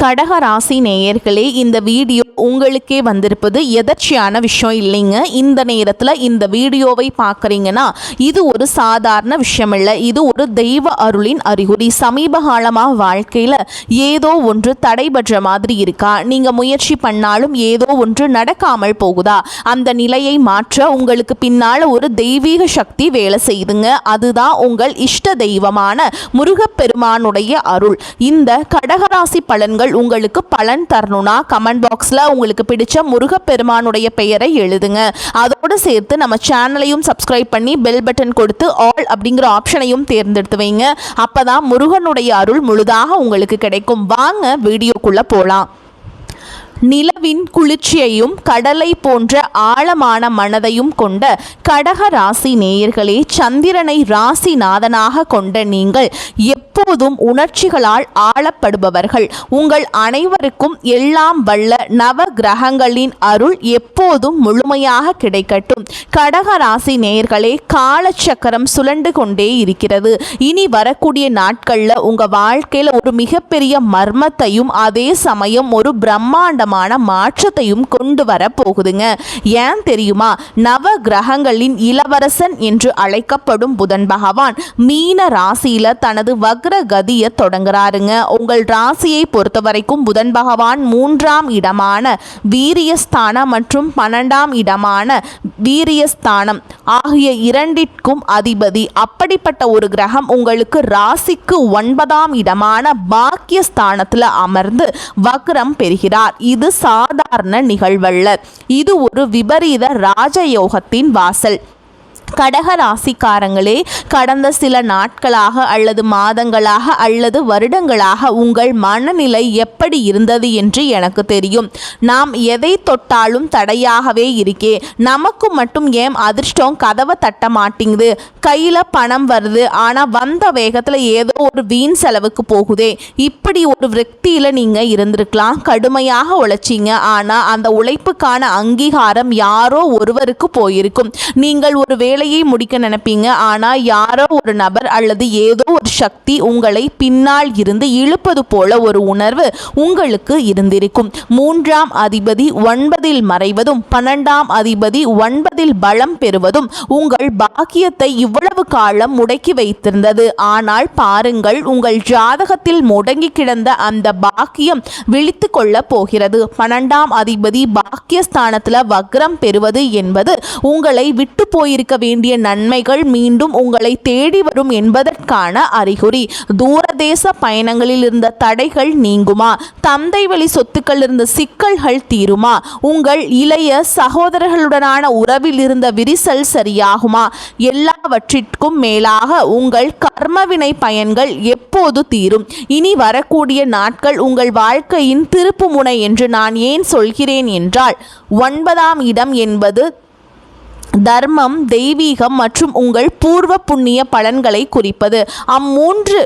கடக ராசி நேயர்களே, இந்த வீடியோ உங்களுக்கே வந்திருப்பது எதர்ச்சியான விஷயம் இல்லைங்க. இந்த நேரத்தில் இந்த வீடியோவை பார்க்குறீங்கன்னா இது ஒரு சாதாரண விஷயம் இல்லை, இது ஒரு தெய்வ அருளின் அறிகுறி. சமீப காலமாக வாழ்க்கையில் ஏதோ ஒன்று தடைபடுற மாதிரி இருக்கா? நீங்கள் முயற்சி பண்ணாலும் ஏதோ ஒன்று நடக்காமல் போகுதா? அந்த நிலையை மாற்ற உங்களுக்கு பின்னால் ஒரு தெய்வீக சக்தி வேலை செய்யுதுங்க. அதுதான் உங்கள் இஷ்ட தெய்வமான முருகப்பெருமானுடைய அருள். இந்த கடகராசி பலன்கள் உங்களுக்கு பலன் தரணும்னா கமெண்ட் பாக்ஸ்ல உங்களுக்கு பிடிச்ச முருகப்பெருமானுடைய பெயரை எழுதுங்க. அதோடு சேர்த்து நம்ம சேனலையும் சப்ஸ்கிரைப் பண்ணி பெல் பட்டன் கொடுத்து ஆல் அப்படிங்கிற ஆப்ஷனையும் தேர்ந்தெடுத்து வைங்க. அப்பதான் முருகனுடைய அருள் முழுதாக உங்களுக்கு கிடைக்கும். வாங்க வீடியோக்குள்ள போலாம். நிலவின் குளிர்ச்சியையும் கடலை போன்ற ஆழமான மனதையும் கொண்ட கடக ராசி நேயர்களே, சந்திரனை ராசிநாதனாக கொண்ட நீங்கள் எப்போதும் உணர்ச்சிகளால் ஆளப்படுபவர்கள். உங்கள் அனைவருக்கும் எல்லாம் வல்ல நவ கிரகங்களின் அருள் எப்போதும் முழுமையாக கிடைக்கட்டும். கடக ராசி நேயர்களே, காலச்சக்கரம் சுழண்டு கொண்டே இருக்கிறது. இனி வரக்கூடிய நாட்களில் உங்கள் வாழ்க்கையில் ஒரு மிகப்பெரிய மர்மத்தையும் அதே சமயம் ஒரு பிரம்மாண்டம் மாற்றத்தையும் கொண்டு வர போகுதுங்க. ஏன் தெரியுமா? நவ கிரகங்களின் இளவரசன் என்று அழைக்கப்படும் புதன் பகவான் மீன ராசியில தனது வக்ர கதியை தொடங்குறாருங்க. உங்கள் ராசியை பொறுத்த வரைக்கும் புதன் பகவான் 3ஆம் இடமான வீரியஸ்தானம் மற்றும் 12ஆம் இடமான வீரியஸ்தானம் ஆகிய இரண்டிற்கும் அதிபதி. அப்படிப்பட்ட ஒரு கிரகம் உங்களுக்கு ராசிக்கு 9ஆம் இடமான பாக்கியஸ்தானத்தில் அமர்ந்து வக்ரம் பெறுகிறார். இது சாதாரண நிகழ்வல்ல, இது ஒரு விபரீத ராஜயோகத்தின் வாசல். கடக ராசிக்காரங்களே, கடந்த சில நாட்களாக அல்லது மாதங்களாக அல்லது வருடங்களாக உங்கள் மனநிலை எப்படி இருந்தது என்று எனக்கு தெரியும். நாம் எதை தொட்டாலும் தடையாகவே இருக்கே, நமக்கு மட்டும் ஏன் அதிர்ஷ்டம் கதவை தட்ட மாட்டேங்குது, கையில் பணம் வருது ஆனால் வந்த வேகத்தில் ஏதோ ஒரு வீண் செலவுக்கு போகுதே, இப்படி ஒரு விரக்தியில் நீங்கள் இருந்திருக்கலாம். கடுமையாக உழைச்சிங்க, ஆனால் அந்த உழைப்புக்கான அங்கீகாரம் யாரோ ஒருவருக்கு போயிருக்கும். நீங்கள் ஒரு வேலை முடிக்க நினைப்பீங்க, ஆனா யாரோ ஒரு நபர் அல்லது ஏதோ ஒரு சக்தி உங்களை பின்னால் இருந்து இழுப்பது போல ஒரு உணர்வு உங்களுக்கு இருந்திருக்கும். 3ஆம் அதிபதி 9இல் மறைவதும் 12ஆம் அதிபதி 9இல் பலம் பெறுவதும் உங்கள் பாக்கியத்தை இவ்வளவு காலம் முடக்கி வைத்திருந்தது. ஆனால் பாருங்கள், உங்கள் ஜாதகத்தில் முடங்கி கிடந்த அந்த பாக்கியம் விழித்து கொள்ள போகிறது. 12ஆம் அதிபதி பாக்கியஸ்தானத்தில் வக்ரம் பெறுவது என்பது உங்களை விட்டு போயிருக்க வேண்டிய நன்மைகள் மீண்டும் உங்களை தேடி வரும் என்பதற்கான அறிகுறி. தூரதேச பயணங்களில் இருந்த தடைகள் நீங்குமா? தந்தை வழி சொத்துக்கள் இருந்த சிக்கல்கள் தீருமா? உங்கள் இளைய சகோதரர்களுடனான உறவில் இருந்த விரிசல் சரியாகுமா? எல்லாவற்றிற்கும் மேலாக உங்கள் கர்மவினை பயன்கள் எப்போது தீரும்? இனி வரக்கூடிய நாட்கள் உங்கள் வாழ்க்கையின் திருப்பு முனை என்று நான் ஏன் சொல்கிறேன் என்றால், 9ஆம் இடம் என்பது தர்மம், தெய்வீகம் மற்றும் உங்கள் பூர்வ புண்ணிய பலன்களை குறிப்பது. அம்மூன்று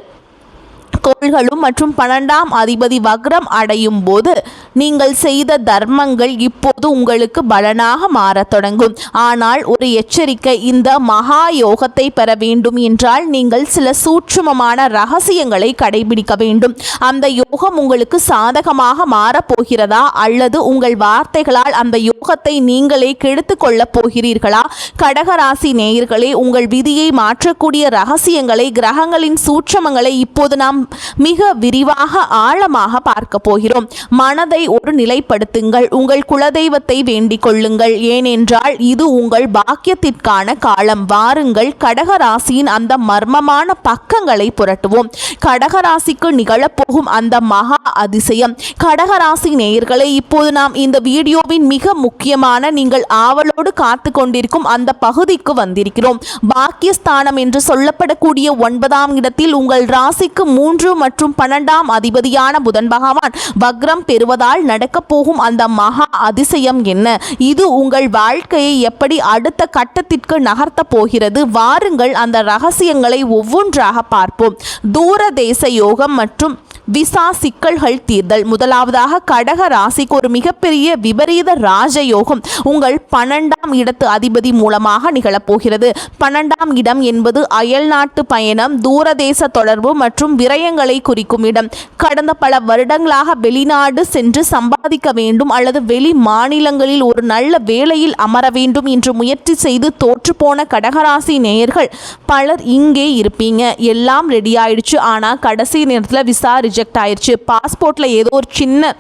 கோள்களும் மற்றும் 12ஆம் அதிபதி வக்ரம் அடையும் போது நீங்கள் செய்த தர்மங்கள் இப்போது உங்களுக்கு பலனாக மாறத் தொடங்கும். ஆனால் ஒரு எச்சரிக்கை, இந்த மகா யோகத்தை பெற வேண்டும் என்றால் நீங்கள் சில சூட்சுமமான ரகசியங்களை கடைபிடிக்க வேண்டும். அந்த யோகம் உங்களுக்கு சாதகமாக மாறப்போகிறதா அல்லது உங்கள் வார்த்தைகளால் அந்த யோகத்தை நீங்களே கெடுத்து கொள்ளப் போகிறீர்களா? கடகராசி நேயர்களே, உங்கள் விதியை மாற்றக்கூடிய ரகசியங்களை, கிரகங்களின் சூட்சமங்களை இப்போது நாம் மிக விரிவாக ஆழமாக பார்க்க போகிறோம். மனதை ஒரு நிலைப்படுத்துங்கள். உங்கள் குலதெய்வத்தை வேண்டிக் கொள்ளுங்கள். ஏனென்றால் இது உங்கள் பாக்கியத்திற்கான காலம். வாருங்கள், கடகராசியின் அந்த மர்மமான பக்கங்களை புரட்டுவோம். கடகராசிக்கு நிகழப்போகும் அந்த மகா அதிசயம். கடகராசி நேயர்களை, இப்போது நாம் இந்த வீடியோவின் மிக முக்கியமான, நீங்கள் ஆவலோடு காத்து கொண்டிருக்கும் அந்த பகுதிக்கு வந்திருக்கிறோம். பாக்கியஸ்தானம் என்று சொல்லப்படக்கூடிய 9ஆம் இடத்தில் உங்கள் ராசிக்கு 3 மற்றும் 12ஆம் அதிபதியான புதன் பகவான் வக்ரம் பெறுவதால் நடக்கப் போகும் அந்த மகா அதிசயம் என்ன? இது உங்கள் வாழ்க்கையை எப்படி அடுத்த கட்டத்திற்கு நகர்த்த போகிறது? வாருங்கள், அந்த ரகசியங்களை ஒவ்வொன்றாக பார்ப்போம். தூரதேச யோகம் மற்றும் விசா சிக்கல்கள் தீர்தல். முதலாவதாக கடக ராசிக்கு ஒரு மிகப்பெரிய விபரீத ராஜயோகம் உங்கள் 12ஆம் இடத்து அதிபதி மூலமாக நிகழப்போகிறது. 12ஆம் இடம் என்பது அயல் நாட்டு பயணம், தூரதேச தொடர்பு மற்றும் விரயங்களை குறிக்கும் இடம். கடந்த பல வருடங்களாக வெளிநாடு சென்று சம்பாதிக்க வேண்டும் அல்லது வெளி மாநிலங்களில் ஒரு நல்ல வேலையில் அமர வேண்டும் என்று முயற்சி செய்து தோற்றுப்போன கடகராசி நேயர்கள் பலர் இங்கே இருப்பீங்க. எல்லாம் ரெடி ஆயிடுச்சு, ஆனால் கடைசி நேரத்தில் விசா ரிஜெக்ட் ஆயிடுச்சு. பாஸ்போர்ட்டில் ஏதோ ஒரு சின்ன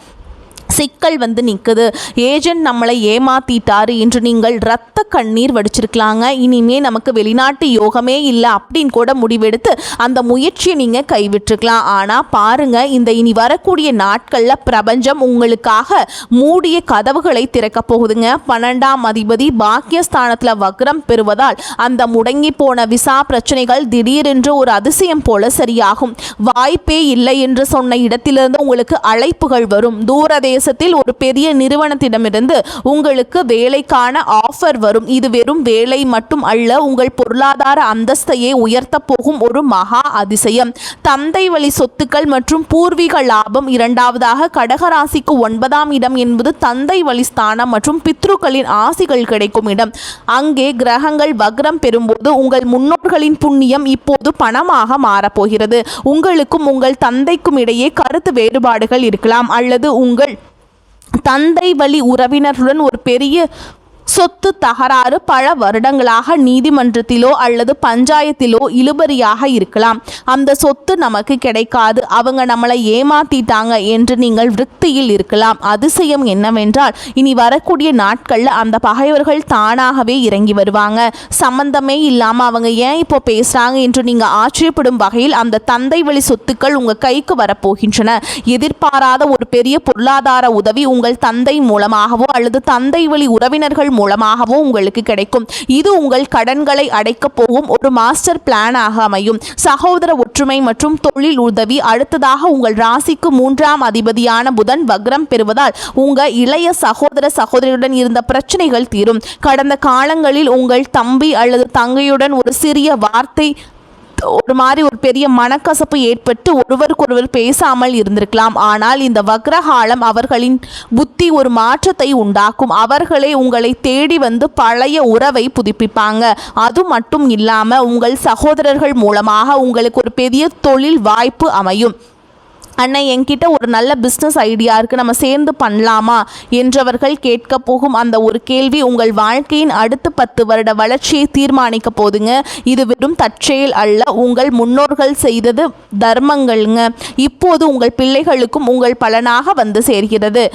சிக்கல் வந்து நிற்குது, ஏஜென்ட் நம்மளை ஏமாத்திட்டாரு என்று நீங்கள் ரத்த கண்ணீர் வடிச்சிருக்கலாங்க. இனிமே நமக்கு வெளிநாட்டு யோகமே இல்லை அப்படின்னு கூட முடிவெடுத்து அந்த முயற்சியை நீங்கள் கைவிட்டுருக்கலாம். ஆனால் பாருங்க, இந்த இனி வரக்கூடிய நாட்களில் பிரபஞ்சம் உங்களுக்காக மூடிய கதவுகளை திறக்க போகுதுங்க. 12ஆம் அதிபதி பாக்கியஸ்தானத்தில் வக்ரம் பெறுவதால் அந்த முடங்கி போன விசா பிரச்சனைகள் திடீரென்று ஒரு அதிசயம் போல சரியாகும். வாய்ப்பே இல்லை என்று சொன்ன இடத்திலிருந்து உங்களுக்கு அழைப்புகள் வரும். தூரதேச ஒரு பெரிய நிறுவனத்திடமிருந்து உங்களுக்கு வேலைக்கான ஆஃபர் வரும். இது வெறும் வேலை மட்டும் அல்ல, உங்கள் பொருளாதார அந்தஸ்தையே உயர்த்த போகும் ஒரு மகா அதிசயம். தந்தை வழி சொத்துக்கள் மற்றும் பூர்வீக லாபம். இரண்டாவதாக கடகராசிக்கு 9ஆம் இடம் என்பது தந்தை வழி ஸ்தானம் மற்றும் பித்ருக்களின் ஆசிகள் கிடைக்கும் இடம். அங்கே கிரகங்கள் வக்ரம் பெறும்போது உங்கள் முன்னோர்களின் புண்ணியம் இப்போது பணமாக மாறப்போகிறது. உங்களுக்கும் உங்கள் தந்தைக்கும் இடையே கருத்து வேறுபாடுகள் இருக்கலாம் அல்லது உங்கள் தந்தை வழி உறவினர்களுடன் ஒரு பெரிய சொத்து தகராறு பல வருடங்களாக நீதிமன்றத்திலோ அல்லது பஞ்சாயத்திலோ இழுபறியாக இருக்கலாம். அந்த சொத்து நமக்கு கிடைக்காது, அவங்க நம்மளை ஏமாத்திட்டாங்க என்று நீங்கள் விரக்தியில் இருக்கலாம். அதிசயம் என்னவென்றால் இனி வரக்கூடிய நாட்களில் அந்த பகைவர்கள் தானாகவே இறங்கி வருவாங்க. சம்பந்தமே இல்லாமல் அவங்க ஏன் இப்போ பேசுகிறாங்க என்று நீங்கள் ஆச்சரியப்படும் வகையில் அந்த தந்தை வழி சொத்துக்கள் உங்கள் கைக்கு வரப்போகின்றன. எதிர்பாராத ஒரு பெரிய பொருளாதார உதவி உங்கள் தந்தை மூலமாகவோ அல்லது தந்தை வழி உறவினர்கள் மூலமாகவும் உங்களுக்கு கிடைக்கும். இது உங்கள் கடன்களை அடைக்க போகும் ஒரு மாஸ்டர் பிளானாக அமையும். சகோதர ஒற்றுமை மற்றும் தொழில் உதவி. அடுத்ததாக உங்கள் ராசிக்கு 3ஆம் அதிபதியான புதன் வக்ரம் பெறுவதால் உங்கள் இளைய சகோதர சகோதரியுடன் இருந்த பிரச்சனைகள் தீரும். கடந்த காலங்களில் உங்கள் தம்பி அல்லது தங்கையுடன் ஒரு சிறிய வார்த்தை ஒரு பெரிய மனக்கசப்பு ஏற்பட்டு ஒருவருக்கொருவர் பேசாமல் இருந்திருக்கலாம். ஆனால் இந்த வக்ரகாலம் அவர்களின் புத்தி ஒரு மாற்றத்தை உண்டாக்கும். அவர்களே உங்களை தேடி வந்து பழைய உறவை புதுப்பிப்பாங்க. அது மட்டும் இல்லாமல் உங்கள் சகோதரர்கள் மூலமாக உங்களுக்கு ஒரு பெரிய தொழில் வாய்ப்பு அமையும். அண்ணா, என்கிட்ட ஒரு நல்ல பிஸ்னஸ் ஐடியா இருக்குது, நம்ம சேர்ந்து பண்ணலாமா என்றவர்கள் கேட்க போகும் அந்த ஒரு கேள்வி உங்கள் வாழ்க்கையின் அடுத்த 10 வருட வளர்ச்சியை தீர்மானிக்க போதுங்க. இது வெறும் தற்செயல் அல்ல, உங்கள் முன்னோர்கள் செய்தது தர்மங்கள்ங்க. இப்போது உங்கள் பிள்ளைகளுக்கும் உங்கள் பலனாக வந்து சேர்கிறது.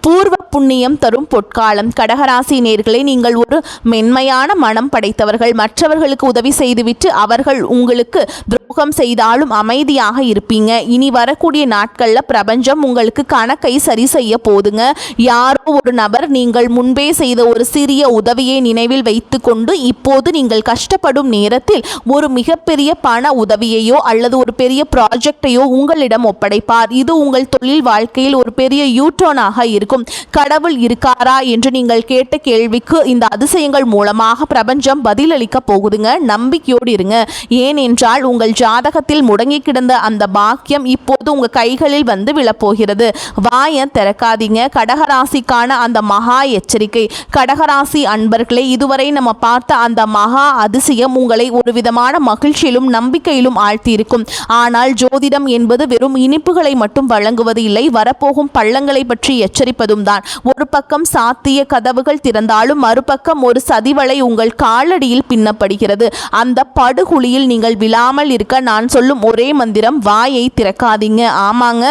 பூர்வ புண்ணியம் தரும் பொற்காலம். கடகராசி நேயர்களே, நீங்கள் ஒரு மென்மையான மனம் படைத்தவர்கள். மற்றவர்களுக்கு உதவி செய்துவிட்டு அவர்கள் உங்களுக்கு துரோகம் செய்தாலும் அமைதியாக இருப்பீங்க. இனி வரக்கூடிய நாட்களில் பிரபஞ்சம் உங்களுக்கு கணக்கை சரி செய்ய போதுங்க. யாரோ ஒரு நபர் நீங்கள் முன்பே செய்த ஒரு சிறிய உதவியை நினைவில் வைத்து கொண்டு இப்போது நீங்கள் கஷ்டப்படும் நேரத்தில் ஒரு மிகப்பெரிய பண உதவியையோ அல்லது ஒரு பெரிய ப்ராஜெக்டையோ உங்களிடம் ஒப்படைப்பார். இது உங்கள் தொழில் வாழ்க்கையில் ஒரு பெரிய யூட்டர்னாக இருக்கும். கடவுள் இருக்காரா என்று நீங்கள் கேட்ட கேள்விக்கு இந்த அதிசயங்கள் மூலமாக பிரபஞ்சம் பதிலளிக்க போகுதுங்க. நம்பிக்கையோடு இருங்க. ஏனென்றால் உங்கள் ஜாதகத்தில் முடங்கி கிடந்த அந்த பாக்கியம் இப்போது உங்கள் கைகளில் வந்து விழப்போகிறது. வாயை திறக்காதீங்க. கடகராசிக்கான அந்த மகா எச்சரிக்கை. கடகராசி அன்பர்களே, இதுவரை நம்ம பார்த்த அந்த மகா அதிசயம் உங்களை ஒரு விதமான மகிழ்ச்சியிலும் நம்பிக்கையிலும் ஆழ்த்தியிருக்கும். ஆனால் ஜோதிடம் என்பது வெறும் இனிப்புகளை மட்டும் வழங்குவது இல்லை, வரப்போகும் பள்ளங்களை பற்றி எச்சரிப்பதும் தான். ஒரு பக்கம் சாத்திய கதவுகள் திறந்தாலும் மறுபக்கம் ஒரு சதிவலை உங்கள் காலடியில் பின்னப்படுகிறது. அந்த படுகுழியில் நீங்கள் விழாமல் இருக்க நான் சொல்லும் ஒரே மந்திரம், வாயை திறக்காதீங்க. ஆமாங்க,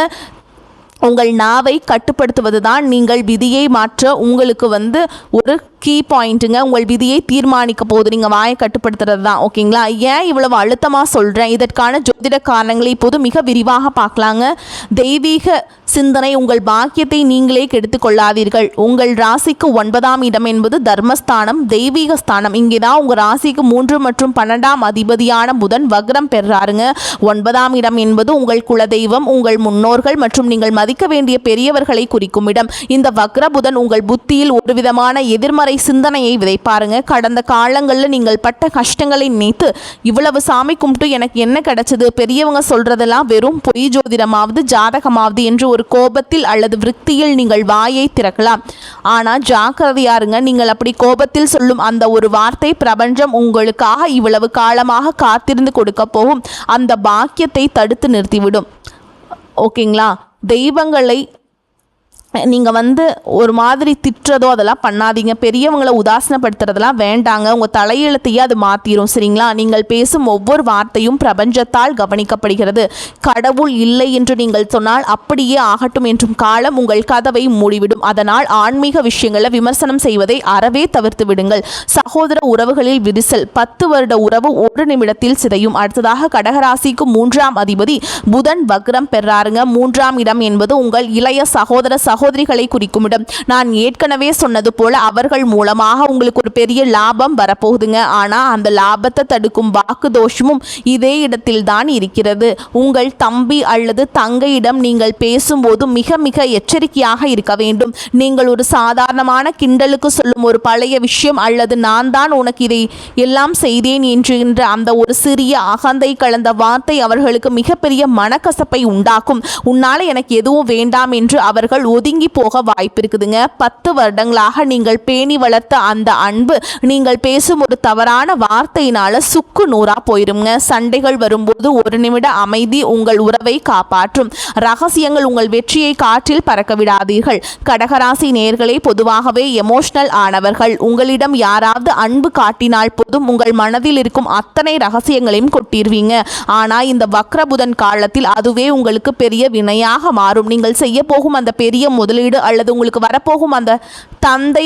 உங்கள் நாவை கட்டுப்படுத்துவது தான் நீங்கள் விதியை மாற்ற உங்களுக்கு வந்து ஒரு கீ பாயிண்ட்டுங்க. உங்கள் விதியை தீர்மானிக்க போது நீங்கள் வாயை கட்டுப்படுத்துறது தான். ஓகேங்களா? ஏன் இவ்வளவு அழுத்தமாக சொல்கிறேன்? இதற்கான ஜோதிட காரணங்களை இப்போது மிக விரிவாக பார்க்கலாங்க. தெய்வீக சிந்தனை. உங்கள் பாக்கியத்தை நீங்களே கெடுத்து கொள்ளாதீர்கள். உங்கள் ராசிக்கு 9ஆம் இடம் என்பது தர்மஸ்தானம், தெய்வீக ஸ்தானம். இங்கே தான் உங்கள் ராசிக்கு 3 மற்றும் 12ஆம் அதிபதியான புதன் வக்ரம் பெறாருங்க. 9ஆம் இடம் என்பது உங்கள் குலதெய்வம், உங்கள் முன்னோர்கள் மற்றும் நீங்கள் மதிக்க மதிக்க வேண்டிய பெரியவர்களை குறிக்கும் இடம். இந்த வக்ர புதன் உங்கள் புத்தியில் ஒரு விதமான எதிர்மறை சிந்தனையை விதைப்பாருங்க. கடந்த காலங்களில் நீங்கள் பட்ட கஷ்டங்களை நினைத்து இவ்வளவு சாமி கும்பிட்டு எனக்கு என்ன கிடைச்சது, பெரியவங்க சொல்றதெல்லாம் வெறும் பொய் ஜோதிடமாவது ஜாதகமாவது என்று ஒரு கோபத்தில் அல்லது விருத்தியில் நீங்கள் வாயை திறக்கலாம். ஆனால் ஜாக்கிரதையாருங்க, நீங்கள் அப்படி கோபத்தில் சொல்லும் அந்த ஒரு வார்த்தை பிரபஞ்சம் உங்களுக்காக இவ்வளவு காலமாக காத்திருந்து கொடுக்க போகும் அந்த பாக்கியத்தை தடுத்து நிறுத்திவிடும். ஓகேங்களா? தெய்வங்களை நீங்கள் ஒரு மாதிரி திட்டுறதோ அதெல்லாம் பண்ணாதீங்க. பெரியவங்களை உதாசனப்படுத்துறதெல்லாம் வேண்டாங்க. உங்கள் தலையெழுத்தையே அது மாற்றிடும். சரிங்களா? நீங்கள் பேசும் ஒவ்வொரு வார்த்தையும் பிரபஞ்சத்தால் கவனிக்கப்படுகிறது. கடவுள் இல்லை என்று நீங்கள் சொன்னால் அப்படியே ஆகட்டும் என்றும் காலம் உங்கள் கதவை மூடிவிடும். அதனால் ஆன்மீக விஷயங்களை விமர்சனம் செய்வதை அறவே தவிர்த்து விடுங்கள். சகோதர உறவுகளில் விரிசல். 10 வருட உறவு ஒரு நிமிடத்தில் சிதையும். அடுத்ததாக கடகராசிக்கு 3ஆம் அதிபதி புதன் வக்ரம் பெறாருங்க. 3ஆம் இடம் என்பது உங்கள் இளைய சகோதர சகோதரிகளை குறிக்கும் இடம். நான் ஏற்கனவே சொன்னது போல அவர்கள் மூலமாக உங்களுக்கு ஒரு பெரிய லாபம் வரப்போகுதுங்க. ஆனால் அந்த லாபத்தை தடுக்கும் வாக்கு தோஷமும் இதே இடத்தில் தான் இருக்கிறது. உங்கள் தம்பி அல்லது தங்கையிடம் நீங்கள் பேசும்போது மிக மிக எச்சரிக்கையாக இருக்க வேண்டும். நீங்கள் ஒரு சாதாரணமான கிண்டலுக்கு சொல்லும் ஒரு பழைய விஷயம் அல்லது நான் தான் உனக்கு இதை எல்லாம் செய்தேன் என்கின்ற அந்த ஒரு சிறிய அகந்தை கலந்த வார்த்தை அவர்களுக்கு மிகப்பெரிய மனக்கசப்பை உண்டாக்கும். உன்னால எனக்கு எதுவும் வேண்டாம் என்று அவர்கள் ஒதுங்கி போக வாய்ப்பு இருக்குதுங்க. 10 வருடங்களாக நீங்கள் பேணி வளர்த்த அந்த அன்பு நீங்கள் பேசும் ஒரு தவறான வார்த்தையினால சுக்கு நூறா போயிருங்க. சண்டைகள் வரும்போது ஒரு நிமிட அமைதி உங்கள் உறவை காப்பாற்றும். ரகசியங்கள் உங்கள் வெற்றியை காற்றில் பறக்க விடாதீர்கள். கடகராசி நேயர்களே பொதுவாகவே எமோஷனல் ஆனவர்கள். உங்களிடம் யாராவது அன்பு காட்டினால் போதும் உங்கள் மனதில் இருக்கும் அத்தனை ரகசியங்களையும் கொட்டிடுவீங்க. ஆனால் இந்த வக்ரபுதன் காலத்தில் அதுவே உங்களுக்கு பெரிய வினையாக மாறும். நீங்கள் செய்ய போகும் அந்த பெரிய முதலீடு அல்லது உங்களுக்கு வரப்போகும் அந்த தந்தை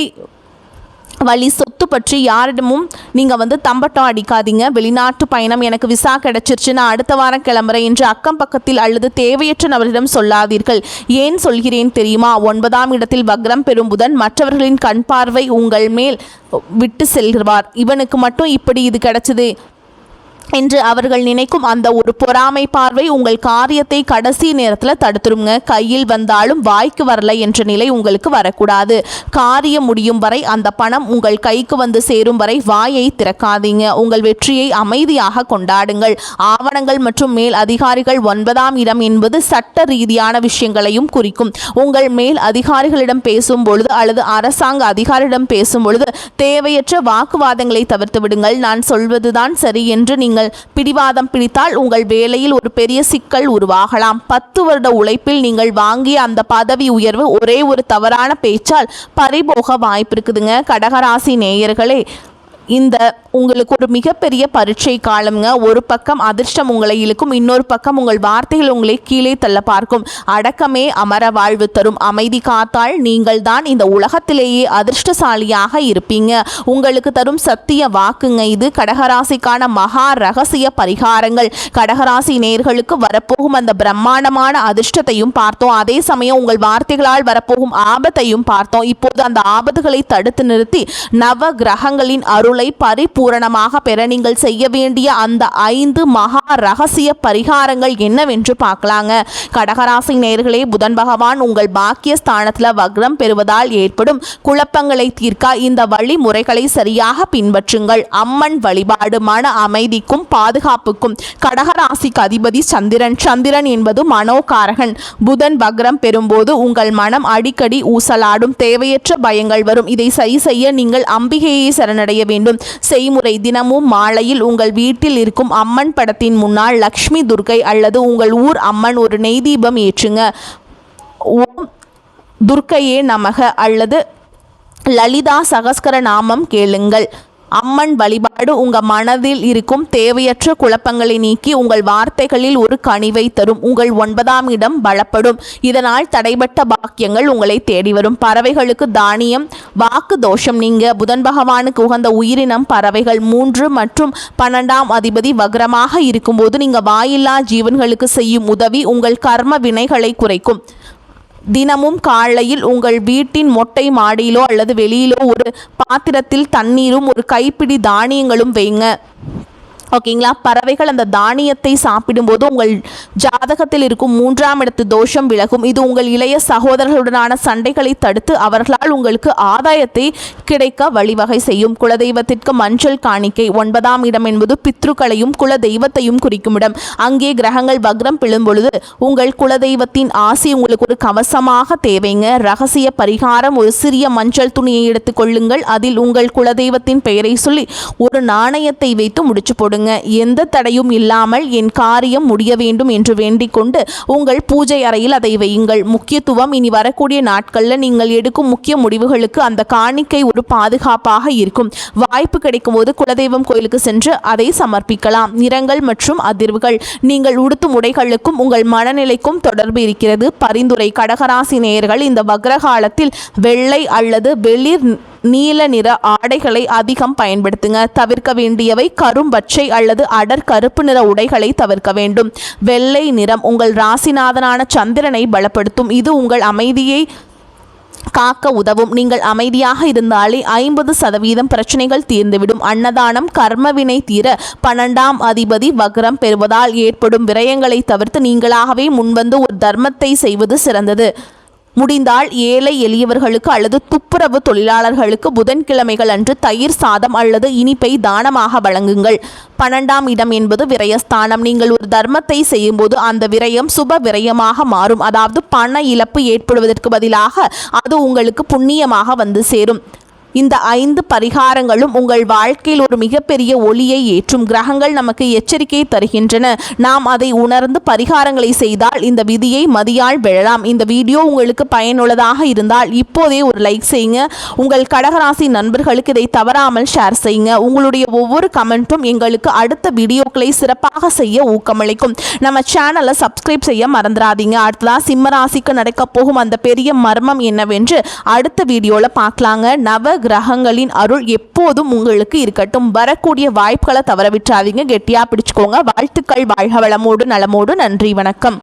வழி சொத்து பற்றி யாரிடமும் நீங்கள் தம்பட்டம் அடிக்காதீங்க. வெளிநாட்டு பயணம், எனக்கு விசா கிடைச்சிருச்சு, நான் அடுத்த வாரம் கிளம்புறேன் என்று அக்கம் பக்கத்தில் அல்லது தேவையற்ற நபரிடம் சொல்லாதீர்கள். ஏன் சொல்கிறேன் தெரியுமா? 9ஆம் இடத்தில் வக்ரம் பெறும் புதன் மற்றவர்களின் கண் பார்வை உங்கள் மேல் விட்டு செல்கிறார். இவனுக்கு மட்டும் இப்படி இது கிடைச்சது என்று அவர்கள் நினைக்கும் அந்த ஒரு பொறாமை பார்வை உங்கள் காரியத்தை கடைசி நேரத்தில் தடுத்துருங்க. கையில் வந்தாலும் வாய்க்கு வரல என்ற நிலை உங்களுக்கு வரக்கூடாது. காரியம் முடியும் வரை அந்த பணம் உங்கள் கைக்கு வந்து சேரும் வரை வாயை திறக்காதீங்க. உங்கள் வெற்றியை அமைதியாக கொண்டாடுங்கள். ஆவணங்கள் மற்றும் மேல் அதிகாரிகள் 9ஆம் இடம் என்பது சட்ட ரீதியான விஷயங்களையும் குறிக்கும். உங்கள் மேல் அதிகாரிகளிடம் பேசும் பொழுது அல்லது அரசாங்க அதிகாரியிடம் பேசும் பொழுது தேவையற்ற வாக்குவாதங்களை தவிர்த்து விடுங்கள். நான் சொல்வதுதான் சரி என்று நீங்கள் பிடிவாதம் பிடித்தால் உங்கள் வேலையில் ஒரு பெரிய சிக்கல் உருவாகலாம். 10 வருட உழைப்பில் நீங்கள் வாங்கிய அந்த பதவி உயர்வு ஒரே ஒரு தவறான பேச்சால் பறிபோக வாய்ப்பு இருக்குதுங்க. கடகராசி நேயர்களே, இந்த உங்களுக்கு ஒரு மிகப்பெரிய பரீட்சை காலம்ங்க. ஒரு பக்கம் அதிர்ஷ்டம் உங்களை இழுக்கும், இன்னொரு பக்கம் உங்கள் வார்த்தைகள் உங்களை கீழே தள்ள பார்க்கும். அடக்கமே அமர வாழ்வு தரும். அமைதி காத்தால் நீங்கள் தான் இந்த உலகத்திலேயே அதிர்ஷ்டசாலியாக இருப்பீங்க. உங்களுக்கு தரும் சத்திய வாக்குங்க இது. கடகராசிக்கான மகா ரகசிய பரிகாரங்கள். கடகராசி நேயர்களுக்கு வரப்போகும் அந்த பிரம்மாண்டமான அதிர்ஷ்டத்தையும் பார்த்தோம். அதே சமயம் உங்கள் வார்த்தைகளால் வரப்போகும் ஆபத்தையும் பார்த்தோம். இப்போது அந்த ஆபத்துகளை தடுத்து நிறுத்தி நவ கிரகங்களின் அருளை பரிபூரணமாக பெற நீங்கள் செய்ய வேண்டிய அந்த 5 மகா ரகசிய பரிகாரங்கள் என்னவென்று பார்க்கலாங்க. கடகராசி நேயர்களே, புதன் பகவான் உங்கள் பாக்கிய ஸ்தானத்தில் வக்ரம் பெறுவதால் ஏற்படும் குழப்பங்களை தீர்க்க இந்த வழிமுறைகளை சரியாக பின்பற்றுங்கள். அம்மன் வழிபாடு மன அமைதிக்கும் பாதுகாப்புக்கும். கடகராசிக்கு அதிபதி சந்திரன். சந்திரன் என்பது மனோகாரகன். புதன் வக்ரம் பெறும்போது உங்கள் மனம் அடிக்கடி ஊசலாடும். தேவையற்ற பயங்கள் வரும். இதை சரி செய்ய நீங்கள் அம்பிகையை சரணடைய வேண்டும். செய்முறை: தினமும் மாலையில் உங்கள் வீட்டில் இருக்கும் அம்மன் படத்தின் முன்னால் லக்ஷ்மி, துர்க்கை அல்லது உங்கள் ஊர் அம்மன் ஒரு நெய் தீபம் ஏற்றுங்க. ஓம் துர்க்கையே நமக அல்லது லலிதா சகஸ்கர நாமம் கேளுங்கள். அம்மன் வழிபாடு உங்கள் மனதில் இருக்கும் தேவையற்ற குழப்பங்களை நீக்கி உங்கள் வார்த்தைகளில் ஒரு கனிவை தரும். உங்கள் 9ஆம் இடம் பலப்படும். இதனால் தடைபட்ட பாக்கியங்கள் உங்களை தேடி வரும். பறவைகளுக்கு தானியம். வாக்கு தோஷம் நீங்க. புதன் பகவானுக்கு உகந்த உயிரினம் பறவைகள். 3 மற்றும் 12ஆம் அதிபதி வக்ரமாக இருக்கும்போது நீங்கள் வாயில்லா ஜீவன்களுக்கு செய்யும் உதவி உங்கள் கர்ம வினைகளை குறைக்கும். தினமும் காலையில் உங்கள் வீட்டின் மொட்டை மாடியிலோ அல்லது வெளியிலோ ஒரு பாத்திரத்தில் தண்ணீரும் ஒரு கைப்பிடி தானியங்களும் வைங்க. ஓகேங்களா. பறவைகள் அந்த தானியத்தை சாப்பிடும்போது உங்கள் ஜாதகத்தில் இருக்கும் 3ஆம் இடத்து தோஷம் விலகும். இது உங்கள் இளைய சகோதரர்களுடனான சண்டைகளை தடுத்து அவர்களால் உங்களுக்கு ஆதாயத்தை கிடைக்க வழிவகை செய்யும். குலதெய்வத்திற்கு மஞ்சள் காணிக்கை. 9ஆம் இடம் என்பது பித்ருக்களையும் குல தெய்வத்தையும் குறிக்கும் இடம். அங்கே கிரகங்கள் வக்ரம் பிழும் பொழுது உங்கள் குலதெய்வத்தின் ஆசி உங்களுக்கு ஒரு கவசமாக தேவைங்க. ரகசிய பரிகாரம்: ஒரு சிறிய மஞ்சள் துணியை எடுத்துக் கொள்ளுங்கள். அதில் உங்கள் குலதெய்வத்தின் பெயரை சொல்லி ஒரு நாணயத்தை வைத்து முடிச்சு போடுங்க. எந்த தடையும் இல்லாமல் என் காரியம் முடிய வேண்டும் என்று வேண்டிக் கொண்டு உங்கள் பூஜை அறையில் அதை வையுங்கள். முக்கியத்துவம்: இனி வரக்கூடிய நாட்களில் நீங்கள் எடுக்கும் முக்கிய முடிவுகளுக்கு அந்த காணிக்கை ஒரு பாதுகாப்பாக இருக்கும். வாய்ப்பு கிடைக்கும் போது குலதெய்வம் கோயிலுக்கு சென்று அதை சமர்ப்பிக்கலாம். நிறங்கள் மற்றும் அதிர்வுகள்: நீங்கள் உடுத்தும் உடைகளுக்கும் உங்கள் மனநிலைக்கும் தொடர்பு இருக்கிறது. பரிந்துரை: கடகராசி நேயர்கள் இந்த வக்ரகாலத்தில் வெள்ளை அல்லது வெளிர் நீல நிற ஆடைகளை அதிகம் பயன்படுத்துங்க. தவிர்க்க வேண்டியவை: கரும்பச்சை அல்லது அடர் கருப்பு நிற உடைகளை தவிர்க்க வேண்டும். வெள்ளை நிறம் உங்கள் ராசிநாதனான சந்திரனை பலப்படுத்தும். இது உங்கள் அமைதியை காக்க உதவும். நீங்கள் அமைதியாக இருந்தாலே 50% பிரச்சனைகள் தீர்ந்துவிடும். அன்னதானம்: கர்மவினை தீர 12ஆம் அதிபதி வக்ரம் பெறுவதால் ஏற்படும் விரயங்களை தவிர்த்து நீங்களாகவே முன்வந்து ஒரு தர்மத்தை செய்வது சிறந்தது. முடிந்தால் ஏழை எளியவர்களுக்கு அல்லது துப்புரவு தொழிலாளர்களுக்கு புதன்கிழமைகள் அன்று தயிர் சாதம் அல்லது இனிப்பை தானமாக வழங்குங்கள். 12ஆம் இடம் என்பது விரயஸ்தானம். நீங்கள் ஒரு தர்மத்தை செய்யும்போது அந்த விரயம் சுப விரயமாக மாறும். அதாவது பண இழப்பு ஏற்படுவதற்கு பதிலாக அது உங்களுக்கு புண்ணியமாக வந்து சேரும். இந்த 5 பரிகாரங்களும் உங்கள் வாழ்க்கையில் ஒரு மிகப்பெரிய ஒளியை ஏற்றும். கிரகங்கள் நமக்கு எச்சரிக்கை தருகின்றன. நாம் அதை உணர்ந்து பரிகாரங்களை செய்தால் இந்த விதியை மதியால் வெல்லலாம். இந்த வீடியோ உங்களுக்கு பயனுள்ளதாக இருந்தால் இப்போதே ஒரு லைக் செய்யுங்க. உங்கள் கடகராசி நண்பர்களுக்கு இதை தவறாமல் ஷேர் செய்யுங்க. உங்களுடைய ஒவ்வொரு கமெண்ட்டும் எங்களுக்கு அடுத்த வீடியோக்களை சிறப்பாக செய்ய ஊக்கமளிக்கும். நம்ம சேனலை சப்ஸ்கிரைப் செய்ய மறந்துடாதீங்க. அடுத்ததாக சிம்மராசிக்கு நடக்க போகும் அந்த பெரிய மர்மம் என்னவென்று அடுத்த வீடியோவில் பார்க்கலாங்க. நவ கிரகங்களின் அருள் எப்போதும் உங்களுக்கு இருக்கட்டும். வரக்கூடிய வாய்ப்புகளை தவற விட்டுறாதீங்க. கெட்டியா பிடிச்சுக்கோங்க. வாழ்த்துக்கள். வாழ்க வளமோடு நலமோடு. நன்றி, வணக்கம்.